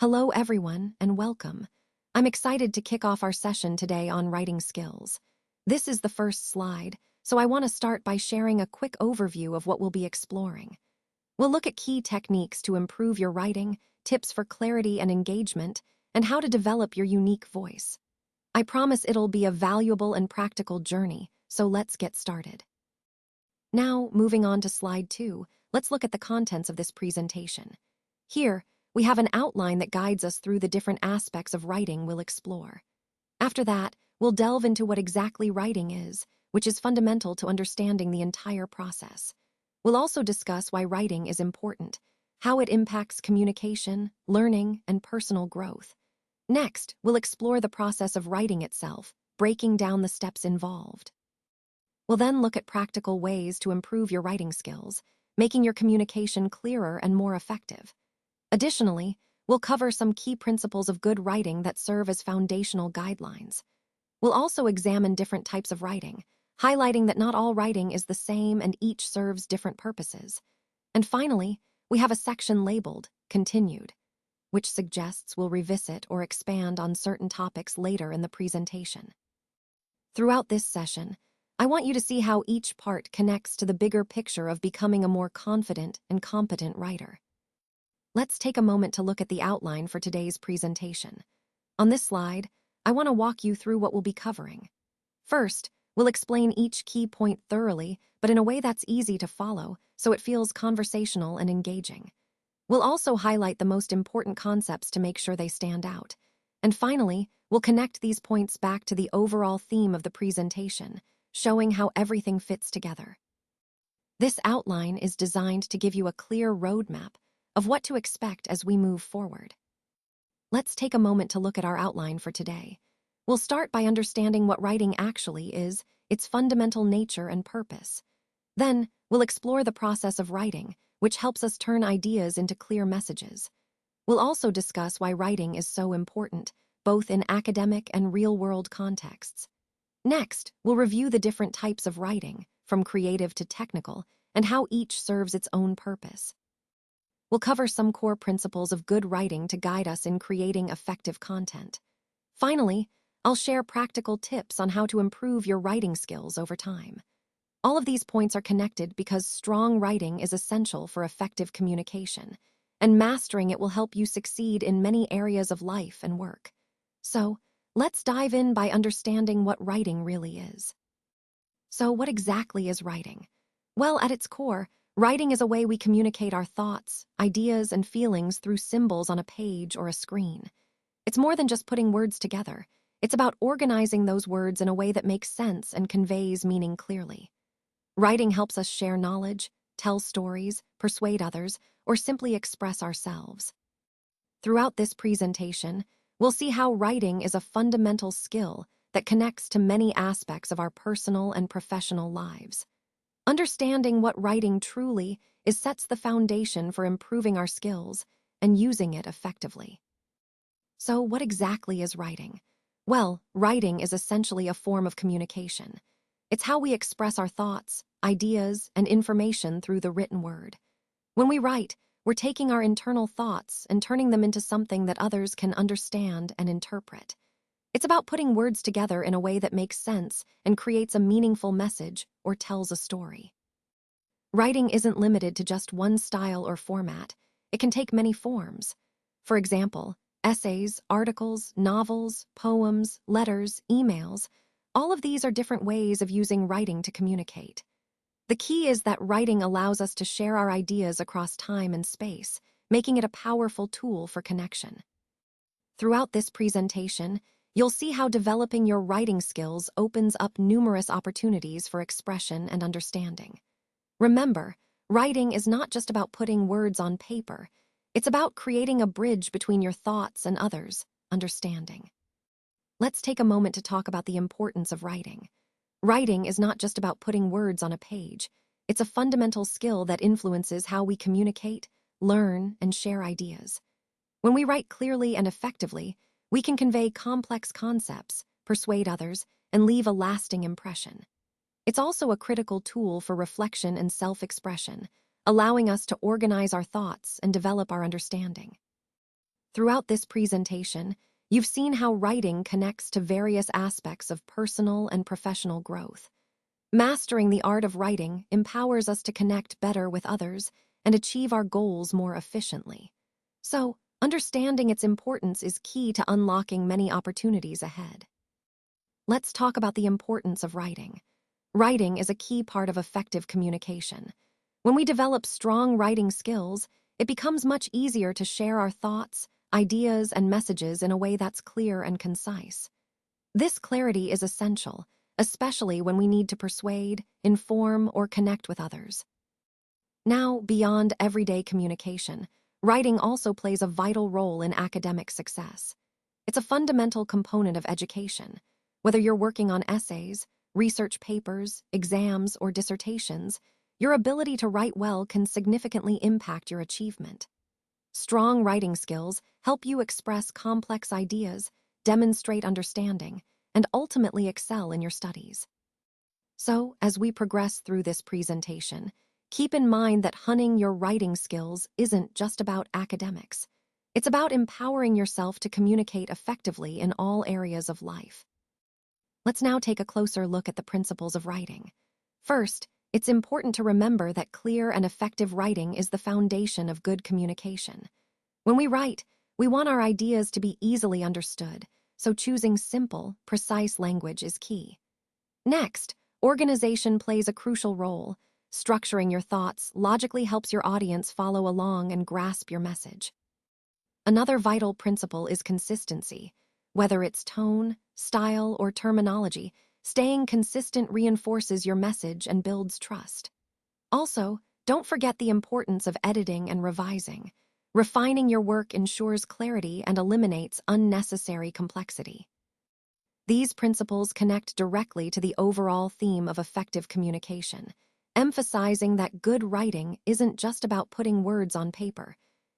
Hello, everyone, and welcome. I'm excited to kick off our session today on writing skills. This is the first slide, so I want to start by sharing a quick overview of what we'll be exploring. We'll look at key techniques to improve your writing, tips for clarity and engagement, and how to develop your unique voice. I promise it'll be a valuable and practical journey, so let's get started. Now, moving on to slide 2, let's look at the contents of this presentation. Here, we have an outline that guides us through the different aspects of writing we'll explore. After that, we'll delve into what exactly writing is, which is fundamental to understanding the entire process. We'll also discuss why writing is important, how it impacts communication, learning, and personal growth. Next, we'll explore the process of writing itself, breaking down the steps involved. We'll then look at practical ways to improve your writing skills, making your communication clearer and more effective. Additionally, we'll cover some key principles of good writing that serve as foundational guidelines. We'll also examine different types of writing, highlighting that not all writing is the same and each serves different purposes. And finally, we have a section labeled Continued, which suggests we'll revisit or expand on certain topics later in the presentation. Throughout this session, I want you to see how each part connects to the bigger picture of becoming a more confident and competent writer. Let's take a moment to look at the outline for today's presentation. On this slide, I want to walk you through what we'll be covering. First, we'll explain each key point thoroughly, but in a way that's easy to follow, so it feels conversational and engaging. We'll also highlight the most important concepts to make sure they stand out. And finally, we'll connect these points back to the overall theme of the presentation, showing how everything fits together. This outline is designed to give you a clear roadmap of what to expect as we move forward. Let's take a moment to look at our outline for today. We'll start by understanding what writing actually is, its fundamental nature and purpose. Then, we'll explore the process of writing, which helps us turn ideas into clear messages. We'll also discuss why writing is so important, both in academic and real-world contexts. Next, we'll review the different types of writing, from creative to technical, and how each serves its own purpose. We'll cover some core principles of good writing to guide us in creating effective content. Finally, I'll share practical tips on how to improve your writing skills over time. All of these points are connected because strong writing is essential for effective communication, and mastering it will help you succeed in many areas of life and work. So, let's dive in by understanding what writing really is. So, what exactly is writing? Well, at its core, writing is a way we communicate our thoughts, ideas, and feelings through symbols on a page or a screen. It's more than just putting words together. It's about organizing those words in a way that makes sense and conveys meaning clearly. Writing helps us share knowledge, tell stories, persuade others, or simply express ourselves. Throughout this presentation, we'll see how writing is a fundamental skill that connects to many aspects of our personal and professional lives. Understanding what writing truly is sets the foundation for improving our skills and using it effectively. So, what exactly is writing? Well, writing is essentially a form of communication. It's how we express our thoughts, ideas, and information through the written word. When we write, we're taking our internal thoughts and turning them into something that others can understand and interpret. It's about putting words together in a way that makes sense and creates a meaningful message or tells a story. Writing isn't limited to just one style or format. It can take many forms. For example, essays, articles, novels, poems, letters, emails, all of these are different ways of using writing to communicate. The key is that writing allows us to share our ideas across time and space, making it a powerful tool for connection. Throughout this presentation, you'll see how developing your writing skills opens up numerous opportunities for expression and understanding. Remember, writing is not just about putting words on paper. It's about creating a bridge between your thoughts and others' understanding. Let's take a moment to talk about the importance of writing. Writing is not just about putting words on a page. It's a fundamental skill that influences how we communicate, learn, and share ideas. When we write clearly and effectively, we can convey complex concepts, persuade others, and leave a lasting impression. It's also a critical tool for reflection and self-expression, allowing us to organize our thoughts and develop our understanding. Throughout this presentation, you've seen how writing connects to various aspects of personal and professional growth. Mastering the art of writing empowers us to connect better with others and achieve our goals more efficiently. So, understanding its importance is key to unlocking many opportunities ahead. Let's talk about the importance of writing. Writing is a key part of effective communication. When we develop strong writing skills, it becomes much easier to share our thoughts, ideas, and messages in a way that's clear and concise. This clarity is essential, especially when we need to persuade, inform, or connect with others. Now, beyond everyday communication, writing also plays a vital role in academic success. It's a fundamental component of education. Whether you're working on essays, research papers, exams, or dissertations, your ability to write well can significantly impact your achievement. Strong writing skills help you express complex ideas, demonstrate understanding, and ultimately excel in your studies. So, as we progress through this presentation, keep in mind that honing your writing skills isn't just about academics. It's about empowering yourself to communicate effectively in all areas of life. Let's now take a closer look at the principles of writing. First, it's important to remember that clear and effective writing is the foundation of good communication. When we write, we want our ideas to be easily understood, so choosing simple, precise language is key. Next, organization plays a crucial role. Structuring your thoughts logically helps your audience follow along and grasp your message. Another vital principle is consistency. Whether it's tone, style, or terminology, staying consistent reinforces your message and builds trust. Also, don't forget the importance of editing and revising. Refining your work ensures clarity and eliminates unnecessary complexity. These principles connect directly to the overall theme of effective communication, emphasizing that good writing isn't just about putting words on paper.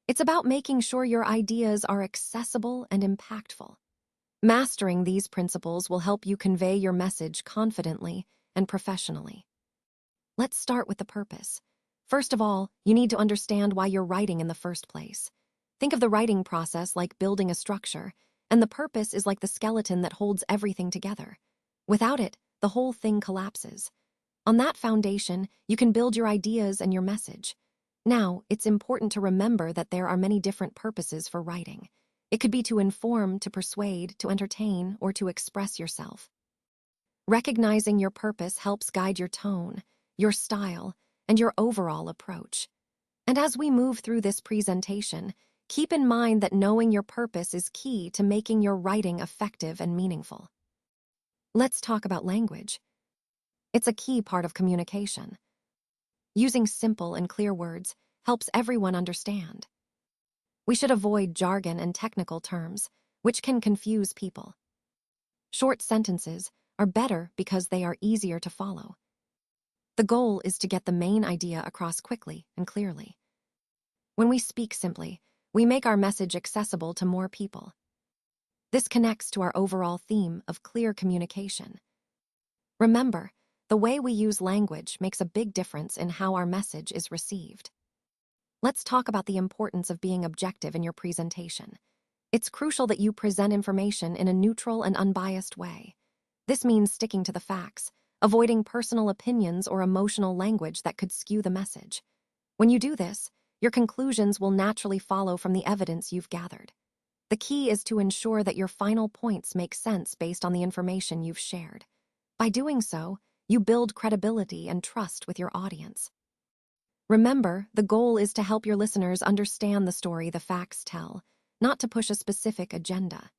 It's about making sure your ideas are accessible and impactful. Mastering these principles will help you convey your message confidently and professionally. Let's start with the purpose. First of all, you need to understand why you're writing in the first place. Think of the writing process like building a structure, and the purpose is like the skeleton that holds everything together. Without it, the whole thing collapses. On that foundation, you can build your ideas and your message. Now, it's important to remember that there are many different purposes for writing. It could be to inform, to persuade, to entertain, or to express yourself. Recognizing your purpose helps guide your tone, your style, and your overall approach. And as we move through this presentation, keep in mind that knowing your purpose is key to making your writing effective and meaningful. Let's talk about language. It's a key part of communication. Using simple and clear words helps everyone understand. We should avoid jargon and technical terms, which can confuse people. Short sentences are better because they are easier to follow. The goal is to get the main idea across quickly and clearly. When we speak simply, we make our message accessible to more people. This connects to our overall theme of clear communication. Remember, the way we use language makes a big difference in how our message is received. Let's talk about the importance of being objective in your presentation. It's crucial that you present information in a neutral and unbiased way. This means sticking to the facts, avoiding personal opinions or emotional language that could skew the message. When you do this, your conclusions will naturally follow from the evidence you've gathered. The key is to ensure that your final points make sense based on the information you've shared. By doing so, you build credibility and trust with your audience. Remember, the goal is to help your listeners understand the story the facts tell, not to push a specific agenda.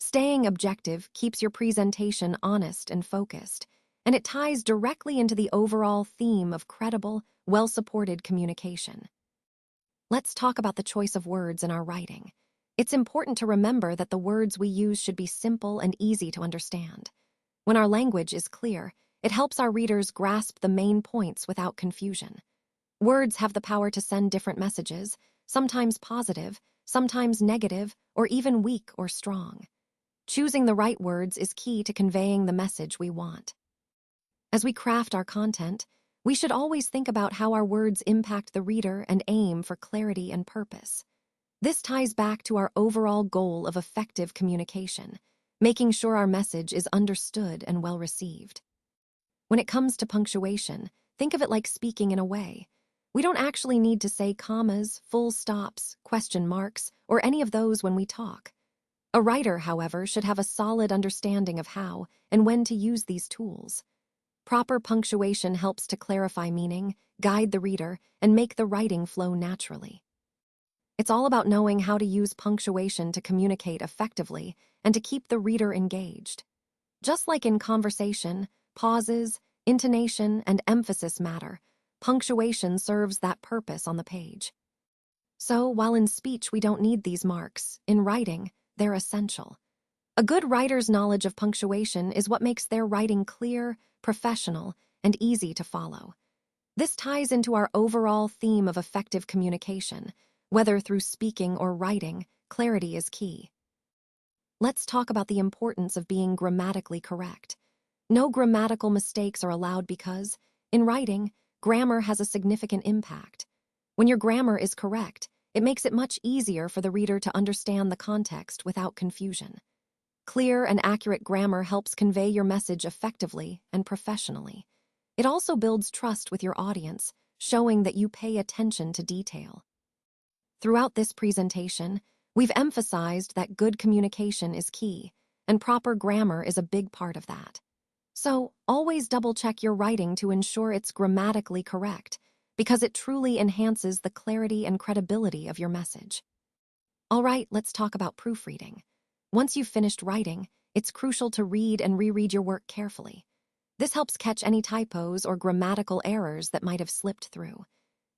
Staying objective keeps your presentation honest and focused, and it ties directly into the overall theme of credible, well-supported communication. Let's talk about the choice of words in our writing. It's important to remember that the words we use should be simple and easy to understand. When our language is clear, it helps our readers grasp the main points without confusion. Words have the power to send different messages, sometimes positive, sometimes negative, or even weak or strong. Choosing the right words is key to conveying the message we want. As we craft our content, we should always think about how our words impact the reader and aim for clarity and purpose. This ties back to our overall goal of effective communication, making sure our message is understood and well received. When it comes to punctuation, think of it like speaking in a way. We don't actually need to say commas, full stops, question marks, or any of those when we talk. A writer, however, should have a solid understanding of how and when to use these tools. Proper punctuation helps to clarify meaning, guide the reader, and make the writing flow naturally. It's all about knowing how to use punctuation to communicate effectively and to keep the reader engaged. Just like in conversation, pauses, intonation, and emphasis matter. Punctuation serves that purpose on the page. So, while in speech we don't need these marks, in writing, they're essential. A good writer's knowledge of punctuation is what makes their writing clear, professional, and easy to follow. This ties into our overall theme of effective communication. Whether through speaking or writing, clarity is key. Let's talk about the importance of being grammatically correct. No grammatical mistakes are allowed because, in writing, grammar has a significant impact. When your grammar is correct, it makes it much easier for the reader to understand the context without confusion. Clear and accurate grammar helps convey your message effectively and professionally. It also builds trust with your audience, showing that you pay attention to detail. Throughout this presentation, we've emphasized that good communication is key, and proper grammar is a big part of that. So, always double-check your writing to ensure it's grammatically correct, because it truly enhances the clarity and credibility of your message. All right, let's talk about proofreading. Once you've finished writing, it's crucial to read and reread your work carefully. This helps catch any typos or grammatical errors that might have slipped through.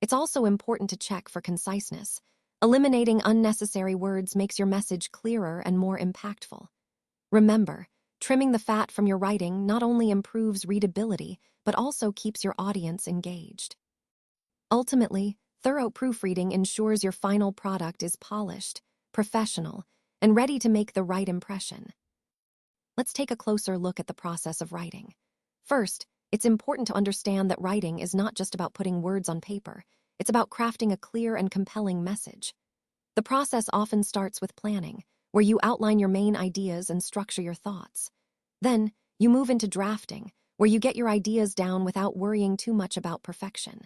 It's also important to check for conciseness. Eliminating unnecessary words makes your message clearer and more impactful. Remember, trimming the fat from your writing not only improves readability, but also keeps your audience engaged. Ultimately, thorough proofreading ensures your final product is polished, professional, and ready to make the right impression. Let's take a closer look at the process of writing. First, it's important to understand that writing is not just about putting words on paper. It's about crafting a clear and compelling message. The process often starts with planning, where you outline your main ideas and structure your thoughts. Then, you move into drafting, where you get your ideas down without worrying too much about perfection.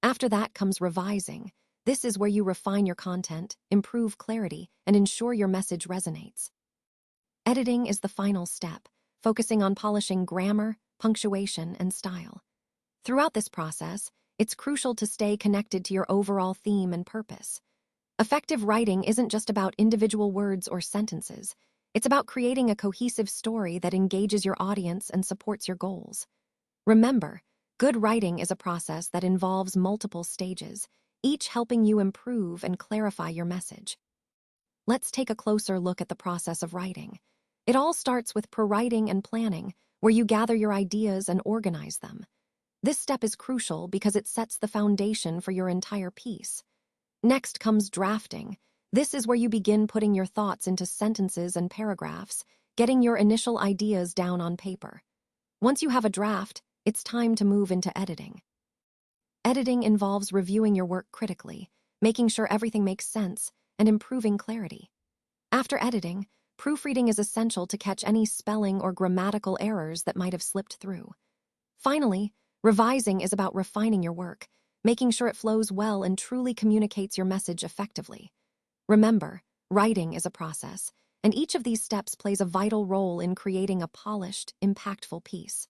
After that comes revising. This is where you refine your content, improve clarity, and ensure your message resonates. Editing is the final step, focusing on polishing grammar, punctuation, and style. Throughout this process, it's crucial to stay connected to your overall theme and purpose. Effective writing isn't just about individual words or sentences. It's about creating a cohesive story that engages your audience and supports your goals. Remember, good writing is a process that involves multiple stages, each helping you improve and clarify your message. Let's take a closer look at the process of writing. It all starts with pre-writing and planning, where you gather your ideas and organize them. This step is crucial because it sets the foundation for your entire piece. Next comes drafting. This is where you begin putting your thoughts into sentences and paragraphs, getting your initial ideas down on paper. Once you have a draft, it's time to move into editing. Editing involves reviewing your work critically, making sure everything makes sense, and improving clarity. After editing, proofreading is essential to catch any spelling or grammatical errors that might have slipped through. Finally, revising is about refining your work, making sure it flows well and truly communicates your message effectively. Remember, writing is a process, and each of these steps plays a vital role in creating a polished, impactful piece.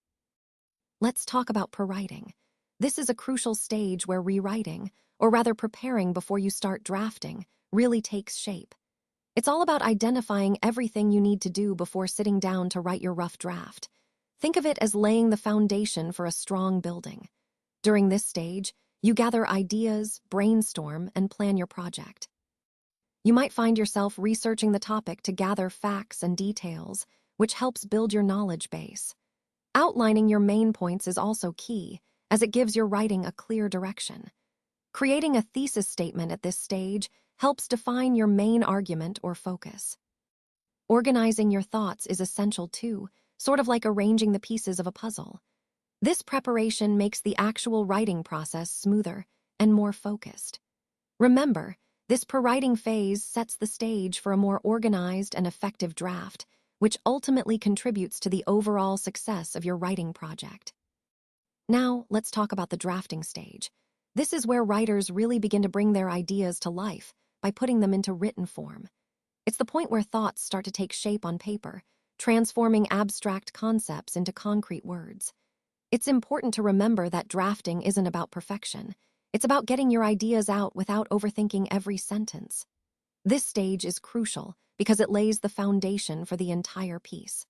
Let's talk about pre-writing. This is a crucial stage where rewriting, or rather preparing before you start drafting, really takes shape. It's all about identifying everything you need to do before sitting down to write your rough draft. Think of it as laying the foundation for a strong building. During this stage, you gather ideas, brainstorm, and plan your project. You might find yourself researching the topic to gather facts and details, which helps build your knowledge base. Outlining your main points is also key, as it gives your writing a clear direction. Creating a thesis statement at this stage helps define your main argument or focus. Organizing your thoughts is essential too, sort of like arranging the pieces of a puzzle. This preparation makes the actual writing process smoother and more focused. Remember, This per-writing phase sets the stage for a more organized and effective draft, which ultimately contributes to the overall success of your writing project. Now, let's talk about the drafting stage. This is where writers really begin to bring their ideas to life by putting them into written form. It's the point where thoughts start to take shape on paper, transforming abstract concepts into concrete words. It's important to remember that drafting isn't about perfection. It's about getting your ideas out without overthinking every sentence. This stage is crucial because it lays the foundation for the entire piece.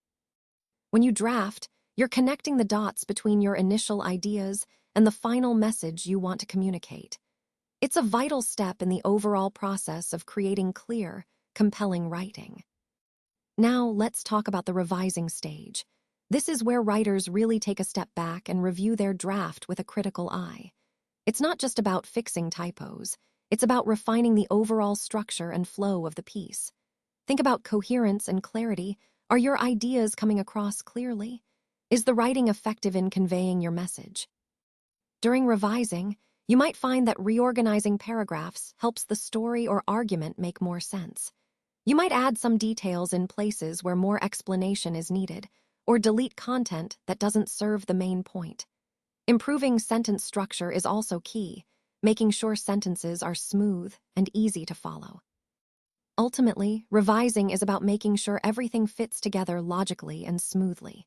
When you draft, you're connecting the dots between your initial ideas and the final message you want to communicate. It's a vital step in the overall process of creating clear, compelling writing. Now, let's talk about the revising stage. This is where writers really take a step back and review their draft with a critical eye. It's not just about fixing typos, it's about refining the overall structure and flow of the piece. Think about coherence and clarity. Are your ideas coming across clearly? Is the writing effective in conveying your message? During revising, you might find that reorganizing paragraphs helps the story or argument make more sense. You might add some details in places where more explanation is needed, or delete content that doesn't serve the main point. Improving sentence structure is also key, making sure sentences are smooth and easy to follow. Ultimately, revising is about making sure everything fits together logically and smoothly.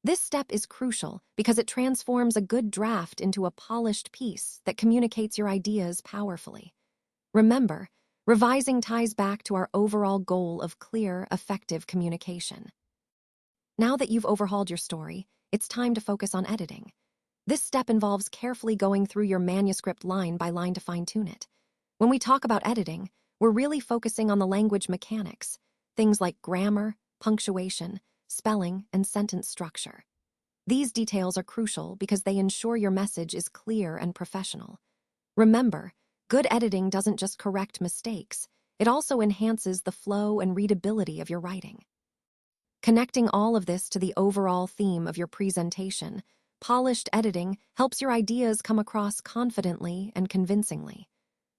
This step is crucial because it transforms a good draft into a polished piece that communicates your ideas powerfully. Remember, revising ties back to our overall goal of clear, effective communication. Now that you've overhauled your story, it's time to focus on editing. This step involves carefully going through your manuscript line by line to fine-tune it. When we talk about editing, we're really focusing on the language mechanics, things like grammar, punctuation, spelling, and sentence structure. These details are crucial because they ensure your message is clear and professional. Remember, good editing doesn't just correct mistakes, it also enhances the flow and readability of your writing. Connecting all of this to the overall theme of your presentation, polished editing helps your ideas come across confidently and convincingly.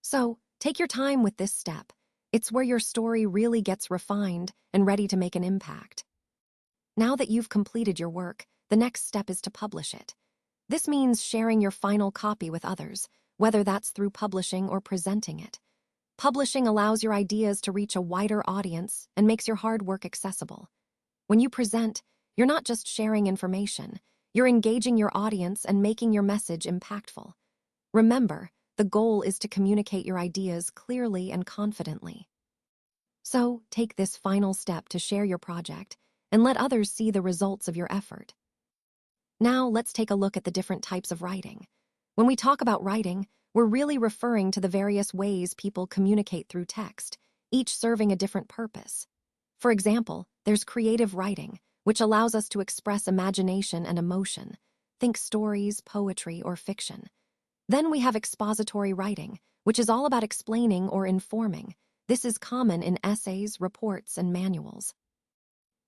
So, take your time with this step. It's where your story really gets refined and ready to make an impact. Now that you've completed your work, the next step is to publish it. This means sharing your final copy with others, whether that's through publishing or presenting it. Publishing allows your ideas to reach a wider audience and makes your hard work accessible. When you present, you're not just sharing information, you're engaging your audience and making your message impactful. Remember, the goal is to communicate your ideas clearly and confidently. So, take this final step to share your project and let others see the results of your effort. Now, let's take a look at the different types of writing. When we talk about writing, we're really referring to the various ways people communicate through text, each serving a different purpose. For example, there's creative writing, which allows us to express imagination and emotion. Think stories, poetry, or fiction. Then we have expository writing, which is all about explaining or informing. This is common in essays, reports, and manuals.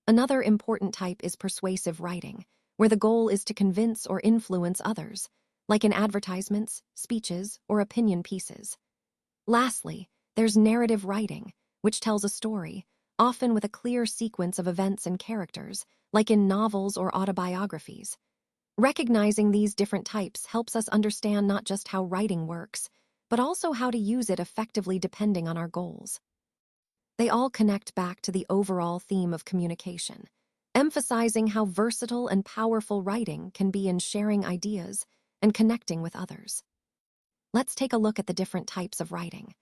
Another important type is persuasive writing, where the goal is to convince or influence others, like in advertisements, speeches, or opinion pieces. Lastly, there's narrative writing, which tells a story, often with a clear sequence of events and characters, like in novels or autobiographies. Recognizing these different types helps us understand not just how writing works, but also how to use it effectively depending on our goals. They all connect back to the overall theme of communication, emphasizing how versatile and powerful writing can be in sharing ideas and connecting with others. Let's take a look at the different types of writing.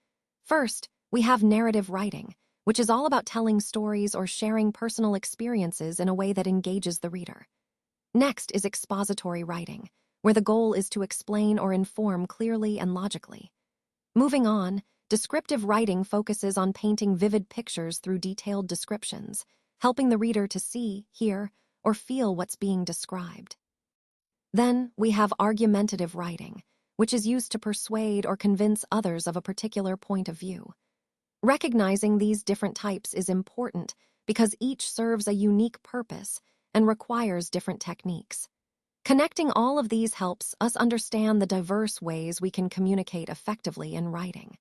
First, we have narrative writing, which is all about telling stories or sharing personal experiences in a way that engages the reader. Next is expository writing, where the goal is to explain or inform clearly and logically. Moving on, descriptive writing focuses on painting vivid pictures through detailed descriptions, helping the reader to see, hear, or feel what's being described. Then we have argumentative writing, which is used to persuade or convince others of a particular point of view. Recognizing these different types is important because each serves a unique purpose and requires different techniques. Connecting all of these helps us understand the diverse ways we can communicate effectively in writing.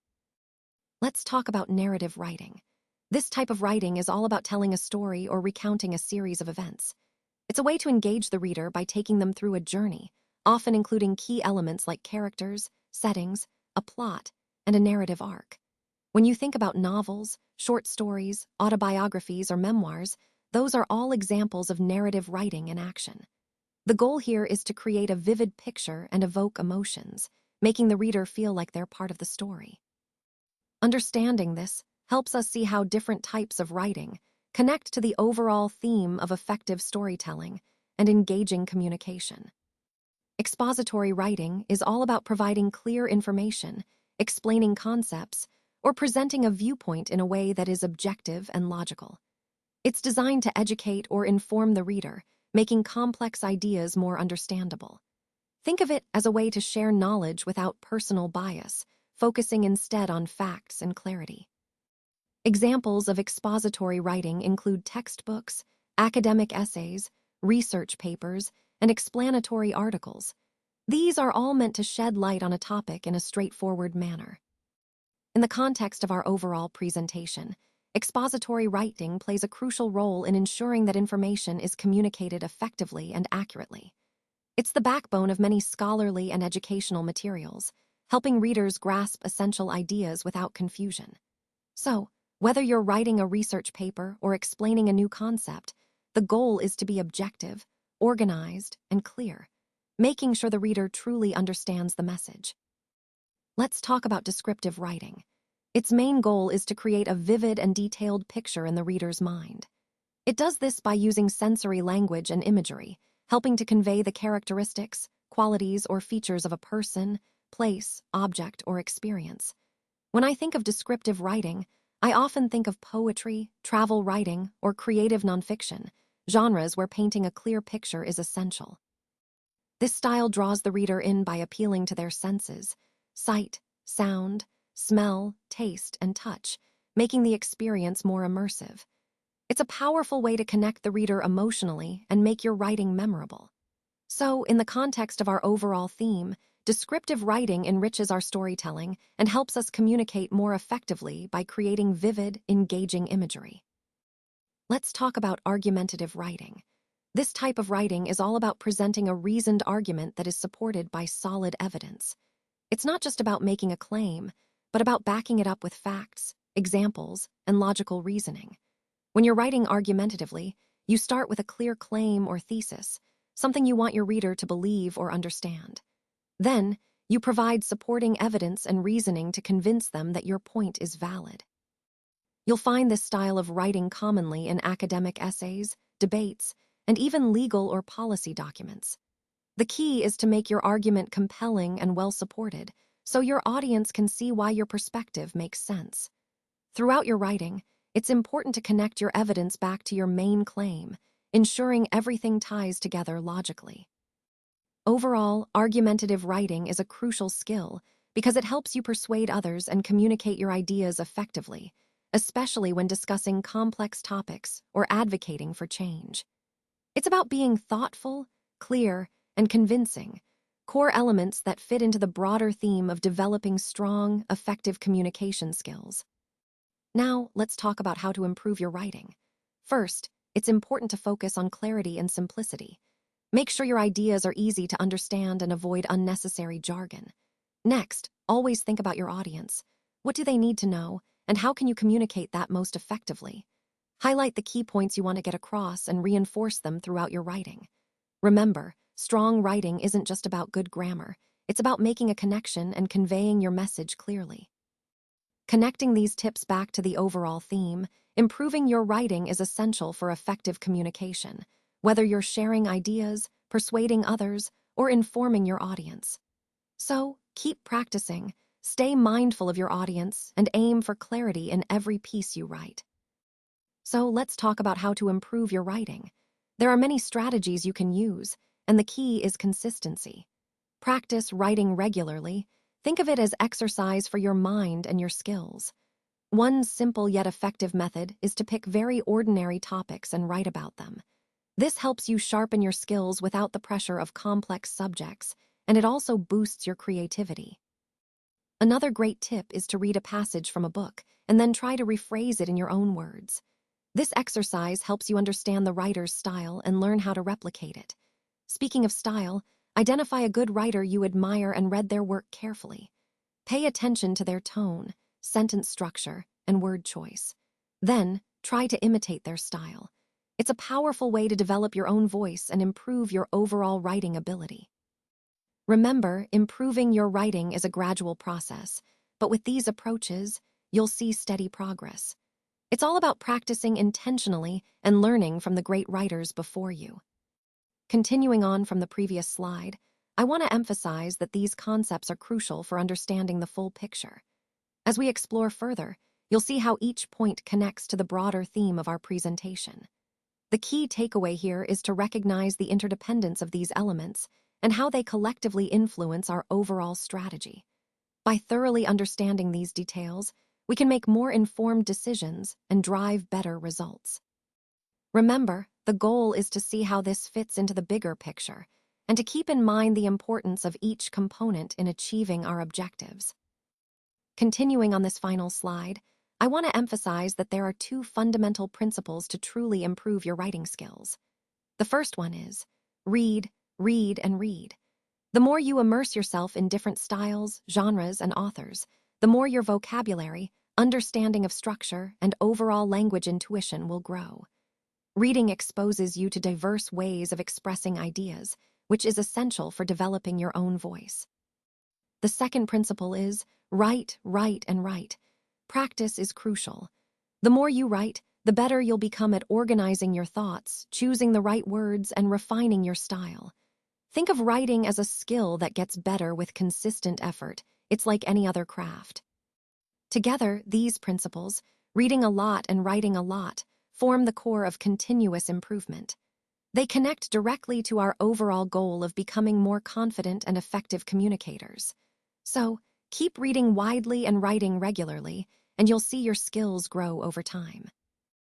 Let's talk about narrative writing. This type of writing is all about telling a story or recounting a series of events. It's a way to engage the reader by taking them through a journey, often including key elements like characters, settings, a plot, and a narrative arc. When you think about novels, short stories, autobiographies, or memoirs, those are all examples of narrative writing in action. The goal here is to create a vivid picture and evoke emotions, making the reader feel like they're part of the story. Understanding this helps us see how different types of writing connect to the overall theme of effective storytelling and engaging communication. Expository writing is all about providing clear information, explaining concepts, or presenting a viewpoint in a way that is objective and logical. It's designed to educate or inform the reader, making complex ideas more understandable. Think of it as a way to share knowledge without personal bias, focusing instead on facts and clarity. Examples of expository writing include textbooks, academic essays, research papers, and explanatory articles. These are all meant to shed light on a topic in a straightforward manner. In the context of our overall presentation, expository writing plays a crucial role in ensuring that information is communicated effectively and accurately. It's the backbone of many scholarly and educational materials, helping readers grasp essential ideas without confusion. So, whether you're writing a research paper or explaining a new concept, the goal is to be objective, organized, and clear, making sure the reader truly understands the message. Let's talk about descriptive writing. Its main goal is to create a vivid and detailed picture in the reader's mind. It does this by using sensory language and imagery, helping to convey the characteristics, qualities, or features of a person, place, object, or experience. When I think of descriptive writing, I often think of poetry, travel writing, or creative nonfiction, genres where painting a clear picture is essential. This style draws the reader in by appealing to their senses: sight, sound, smell, taste, and touch, making the experience more immersive. It's a powerful way to connect the reader emotionally and make your writing memorable. So, in the context of our overall theme, descriptive writing enriches our storytelling and helps us communicate more effectively by creating vivid, engaging imagery. Let's talk about argumentative writing. This type of writing is all about presenting a reasoned argument that is supported by solid evidence. It's not just about making a claim, but about backing it up with facts, examples, and logical reasoning. When you're writing argumentatively, you start with a clear claim or thesis, something you want your reader to believe or understand. Then, you provide supporting evidence and reasoning to convince them that your point is valid. You'll find this style of writing commonly in academic essays, debates, and even legal or policy documents. The key is to make your argument compelling and well-supported, so your audience can see why your perspective makes sense. Throughout your writing, it's important to connect your evidence back to your main claim, ensuring everything ties together logically. Overall, argumentative writing is a crucial skill because it helps you persuade others and communicate your ideas effectively, especially when discussing complex topics or advocating for change. It's about being thoughtful, clear, and convincing, core elements that fit into the broader theme of developing strong, effective communication skills. Now, let's talk about how to improve your writing. First, it's important to focus on clarity and simplicity. Make sure your ideas are easy to understand and avoid unnecessary jargon. Next, always think about your audience. What do they need to know, and how can you communicate that most effectively? Highlight the key points you want to get across and reinforce them throughout your writing. Remember, strong writing isn't just about good grammar. It's about making a connection and conveying your message clearly. Connecting these tips back to the overall theme, improving your writing is essential for effective communication, whether you're sharing ideas, persuading others, or informing your audience. So, keep practicing, stay mindful of your audience, and aim for clarity in every piece you write. So, let's talk about how to improve your writing. There are many strategies you can use, and the key is consistency. Practice writing regularly. Think of it as exercise for your mind and your skills. One simple yet effective method is to pick very ordinary topics and write about them. This helps you sharpen your skills without the pressure of complex subjects, and it also boosts your creativity. Another great tip is to read a passage from a book and then try to rephrase it in your own words. This exercise helps you understand the writer's style and learn how to replicate it. Speaking of style, identify a good writer you admire and read their work carefully. Pay attention to their tone, sentence structure, and word choice. Then, try to imitate their style. It's a powerful way to develop your own voice and improve your overall writing ability. Remember, improving your writing is a gradual process, but with these approaches, you'll see steady progress. It's all about practicing intentionally and learning from the great writers before you. Continuing on from the previous slide, I want to emphasize that these concepts are crucial for understanding the full picture. As we explore further, you'll see how each point connects to the broader theme of our presentation. The key takeaway here is to recognize the interdependence of these elements and how they collectively influence our overall strategy. By thoroughly understanding these details, we can make more informed decisions and drive better results. Remember, the goal is to see how this fits into the bigger picture and to keep in mind the importance of each component in achieving our objectives. Continuing on this final slide, I want to emphasize that there are two fundamental principles to truly improve your writing skills. The first one is read, read, and read. The more you immerse yourself in different styles, genres, and authors, the more your vocabulary, understanding of structure, and overall language intuition will grow. Reading exposes you to diverse ways of expressing ideas, which is essential for developing your own voice. The second principle is write, write, and write. Practice is crucial. The more you write, the better you'll become at organizing your thoughts, choosing the right words, and refining your style. Think of writing as a skill that gets better with consistent effort. It's like any other craft. Together, these principles, reading a lot and writing a lot, form the core of continuous improvement. They connect directly to our overall goal of becoming more confident and effective communicators. So, keep reading widely and writing regularly, and you'll see your skills grow over time.